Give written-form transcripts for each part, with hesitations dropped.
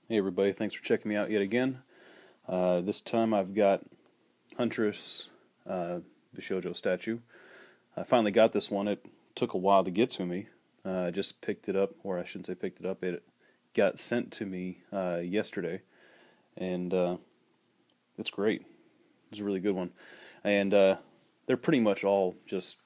Hey everybody, thanks for checking me out yet again. This time I've got Huntress Bishoujo statue. I finally got this one. It took a while to get to me. I just picked it up, or I shouldn't say picked it up, it got sent to me yesterday. And it's great. It's a really good one. And they're pretty much all just,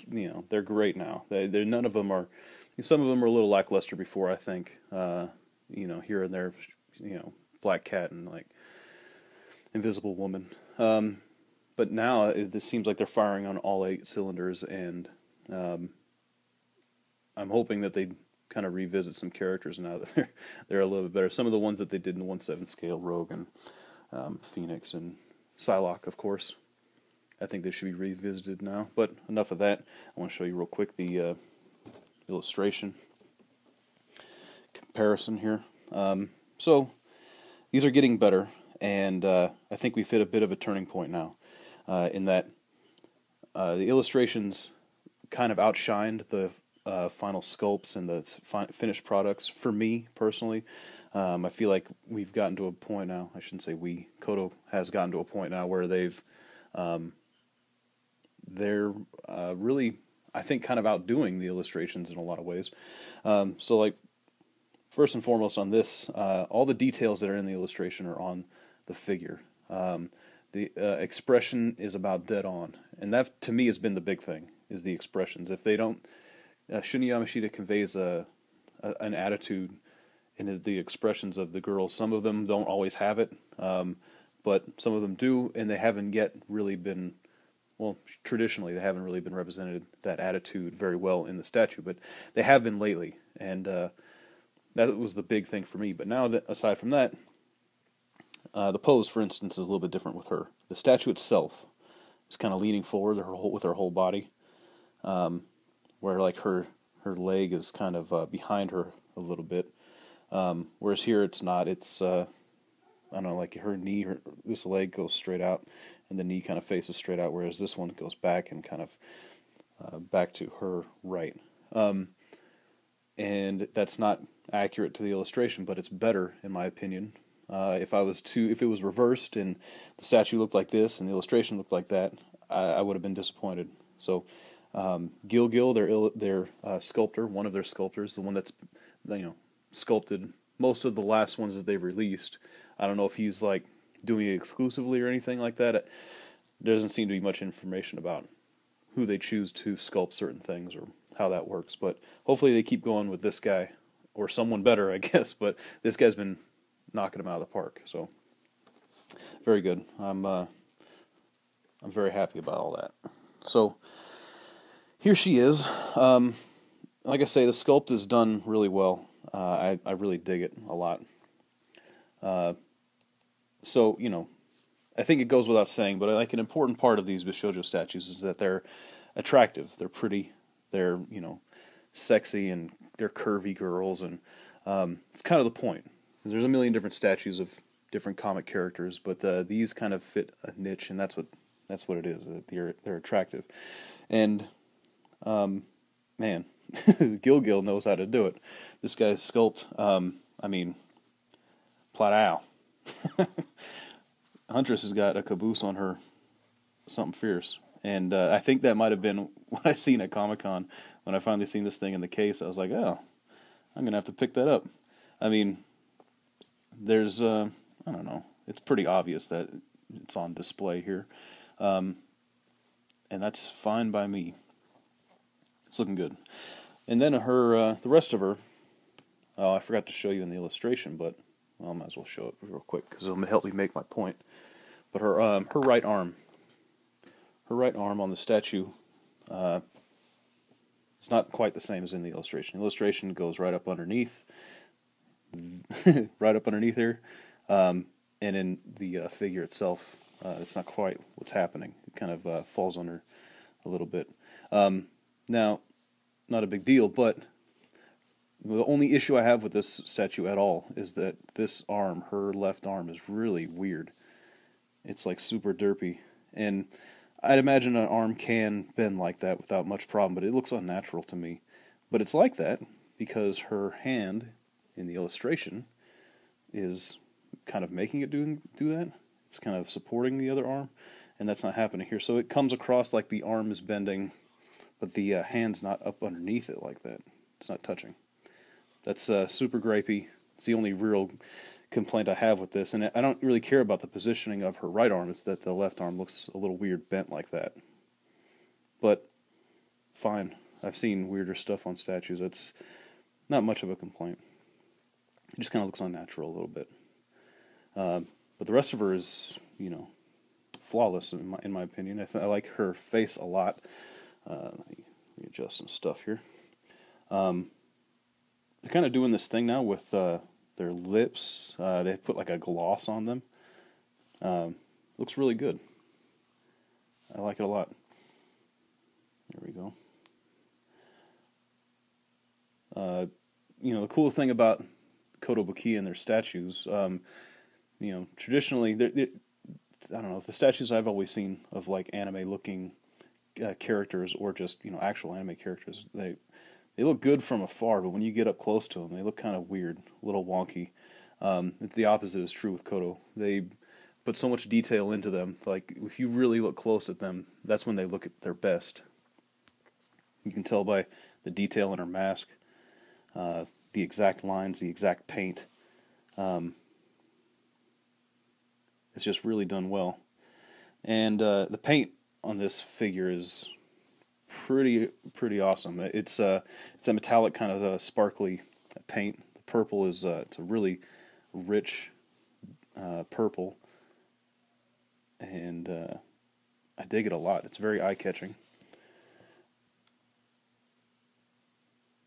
they're great now. They're none of them are, some of them are a little lackluster before, I think. Here and there, Black Cat and like Invisible Woman. But now it seems like they're firing on all 8 cylinders, and I'm hoping that they kind of revisit some characters now that they're a little bit better. Some of the ones that they did in the 1/7 scale, Rogue and Phoenix and Psylocke, of course. I think they should be revisited now. But enough of that. I want to show you real quick the illustration comparison here. So these are getting better, and I think we've hit a bit of a turning point now, in that the illustrations kind of outshined the final sculpts and the finished products. For me personally, I feel like we've gotten to a point now. I shouldn't say we. Koto has gotten to a point now where they're really, I think, kind of outdoing the illustrations in a lot of ways. So like, first and foremost on this, all the details that are in the illustration are on the figure. The expression is about dead on, and that to me has been the big thing, is the expressions. If they don't, Shunya Yamashita conveys an attitude in the expressions of the girls. Some of them don't always have it, but some of them do, and they haven't yet really been, well, traditionally they haven't really been represented that attitude very well in the statue, but they have been lately, and that was the big thing for me. But now, aside from that, the pose, for instance, is a little bit different with her. The statue itself is kind of leaning forward with her whole body, where like her leg is kind of behind her a little bit, whereas here it's not. It's I don't know, like her knee, this leg goes straight out, and the knee kind of faces straight out, whereas this one goes back and kind of back to her right. And that's not accurate to the illustration, but it's better in my opinion. If it was reversed and the statue looked like this and the illustration looked like that, I would have been disappointed. So, GILL GILL, their sculptor, one of their sculptors, the one that's sculpted most of the last ones that they've released. I don't know if he's like doing it exclusively or anything like that. There doesn't seem to be much information about who they choose to sculpt certain things or how that works. But hopefully they keep going with this guy, or someone better, I guess. But this guy's been knocking them out of the park. So very good. I'm very happy about all that. So here she is. Like I say, the sculpt is done really well. I really dig it a lot. So, I think it goes without saying, but like an important part of these Bishoujo statues is that they're attractive, they're pretty, they're, sexy, and they're curvy girls, and it's kind of the point. There's a million different statues of different comic characters, but these kind of fit a niche, and that's what it is. They're attractive, and man, GILL GILL knows how to do it. This guy's sculpt, Platow. Huntress has got a caboose on her, something fierce, and I think that might have been what I seen at Comic-Con when I finally seen this thing in the case. I was like, oh, I'm gonna have to pick that up. I mean, there's I don't know, it's pretty obvious that it's on display here, and that's fine by me. It's looking good. And then the rest of her, oh, I forgot to show you in the illustration, but well, I might as well show it real quick because it'll help me make my point. But her right arm on the statue, it's not quite the same as in the illustration. The illustration goes right up underneath, right up underneath here, and in the figure itself, it's not quite what's happening. It kind of falls under a little bit. Now, not a big deal, but the only issue I have with this statue at all is that this arm, her left arm, is really weird. It's like super derpy, and I'd imagine an arm can bend like that without much problem, but it looks unnatural to me. But it's like that because her hand in the illustration is kind of making it do that. It's kind of supporting the other arm, and that's not happening here. So it comes across like the arm is bending, but the hand's not up underneath it like that. It's not touching. That's super gripey. It's the only real complaint I have with this, and I don't really care about the positioning of her right arm. It's that the left arm looks a little weird bent like that. But fine. I've seen weirder stuff on statues. It's not much of a complaint. It just kind of looks unnatural a little bit. But the rest of her is, flawless in my opinion. I like her face a lot. Let me adjust some stuff here. They're kind of doing this thing now with their lips. They put like a gloss on them. Looks really good. I like it a lot. There we go. The cool thing about Kotobukiya and their statues, traditionally, I don't know, the statues I've always seen of like anime-looking characters or just actual anime characters, they look good from afar, but when you get up close to them, they look kind of weird, a little wonky. The opposite is true with Koto. They put so much detail into them. Like if you really look close at them, that's when they look at their best. You can tell by the detail in her mask, the exact lines, the exact paint. It's just really done well. And the paint on this figure is pretty awesome. It's a metallic kind of sparkly paint. The purple is it's a really rich purple, and I dig it a lot. It's very eye-catching.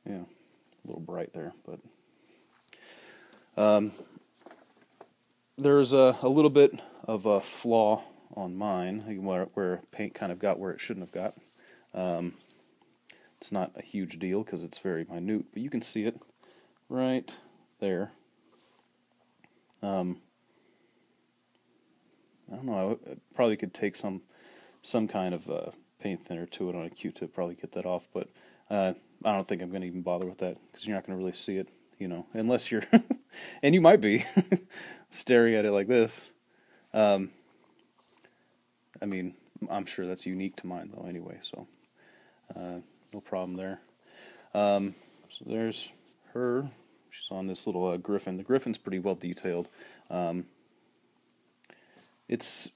Yeah, a little bright there, but there's a little bit of a flaw on mine where paint kind of got where it shouldn't have got. It's not a huge deal because it's very minute, but you can see it right there. I don't know. I probably could take some kind of paint thinner to it on a Q-tip, probably get that off, but I don't think I'm going to even bother with that because you're not going to really see it, unless you're, and you might be staring at it like this. I mean, I'm sure that's unique to mine though, anyway. So no problem there. So there's her. She's on this little griffin. The griffin's pretty well detailed. It's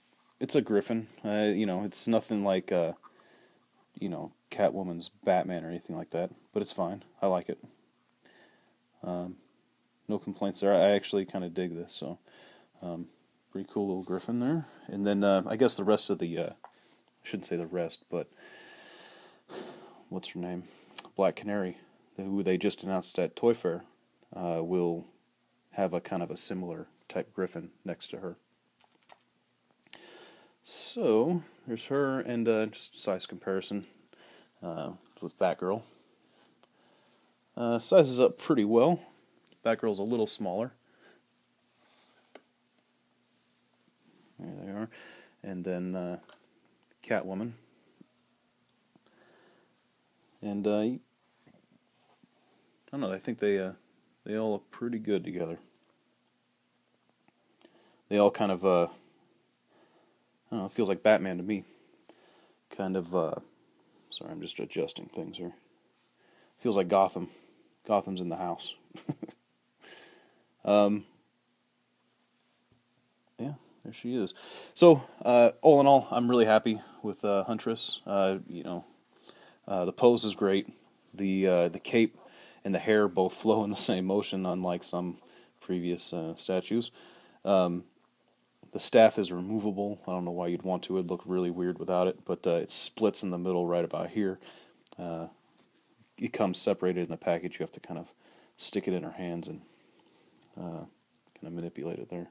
a griffin. It's nothing like Catwoman's Batman or anything like that, but it's fine. I like it. No complaints there. I actually kind of dig this, so pretty cool little griffin there. And then I guess the rest of the, I shouldn't say the rest, but what's her name? Black Canary, who they just announced at Toy Fair, will have a kind of a similar type griffin next to her. So there's her, and just size comparison with Batgirl. Sizes up pretty well. Batgirl's a little smaller. There they are. And then Catwoman. And I don't know, I think they all look pretty good together. They all kind of, I don't know, it feels like Batman to me. Kind of, sorry, I'm just adjusting things here. Feels like Gotham. Gotham's in the house. Yeah, there she is. So, all in all, I'm really happy with Huntress. The pose is great. The cape and the hair both flow in the same motion, unlike some previous statues. The staff is removable. I don't know why you'd want to. It'd look really weird without it, but it splits in the middle right about here. It comes separated in the package. You have to kind of stick it in her hands and kind of manipulate it there.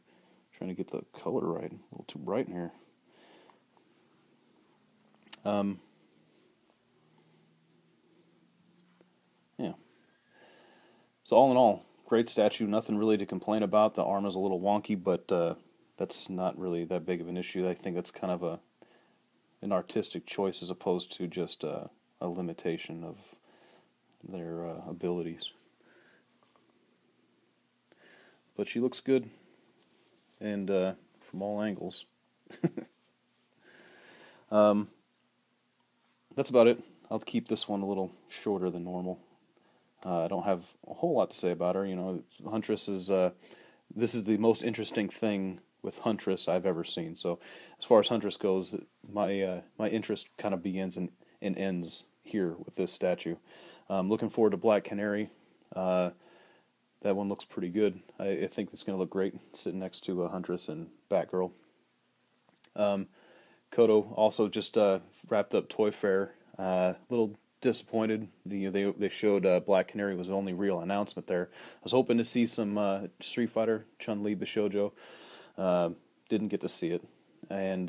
Trying to get the color right. A little too bright in here. Yeah. So all in all, great statue. Nothing really to complain about. The arm is a little wonky, but that's not really that big of an issue. I think that's kind of an artistic choice as opposed to just a limitation of their abilities. but she looks good, and from all angles. That's about it. I'll keep this one a little shorter than normal. I don't have a whole lot to say about her. You know, Huntress is, this is the most interesting thing with Huntress I've ever seen. So, as far as Huntress goes, my interest kind of begins and ends here with this statue. Looking forward to Black Canary. That one looks pretty good. I think it's going to look great sitting next to Huntress and Batgirl. Koto also just wrapped up Toy Fair. A little disappointed. They showed Black Canary was the only real announcement there. I was hoping to see some Street Fighter Chun-Li Bishoujo. Didn't get to see it. And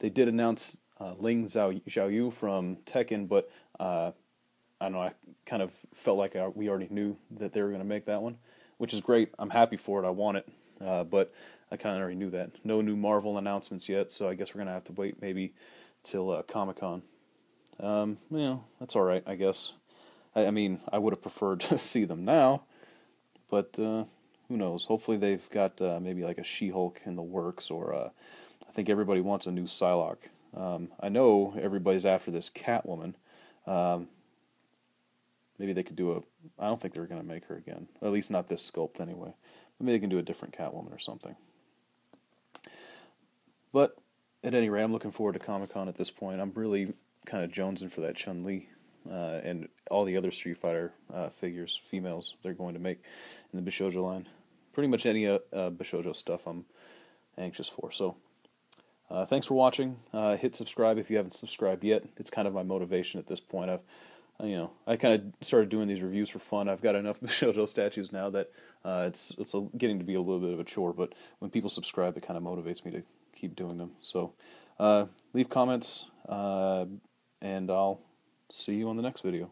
they did announce Ling Xiaoyu from Tekken, but I don't know, I kind of felt like we already knew that they were going to make that one, which is great. I'm happy for it. I want it. But I kind of already knew that. No new Marvel announcements yet, so I guess we're going to have to wait maybe till Comic-Con. That's alright, I guess. I mean, I would have preferred to see them now, but who knows? Hopefully they've got maybe like a She-Hulk in the works, or I think everybody wants a new Psylocke. I know everybody's after this Catwoman. Maybe they could do I don't think they're going to make her again. At least not this sculpt anyway. Maybe they can do a different Catwoman or something. But at any rate, I'm looking forward to Comic-Con at this point. I'm really kind of jonesing for that Chun-Li and all the other Street Fighter figures, females, they're going to make in the Bishoujo line. Pretty much any Bishoujo stuff I'm anxious for. So, thanks for watching. Hit subscribe if you haven't subscribed yet. It's kind of my motivation at this point. I kind of started doing these reviews for fun. I've got enough Bishoujo statues now that it's getting to be a little bit of a chore. But when people subscribe, it kind of motivates me to keep doing them. So, leave comments, and I'll see you on the next video.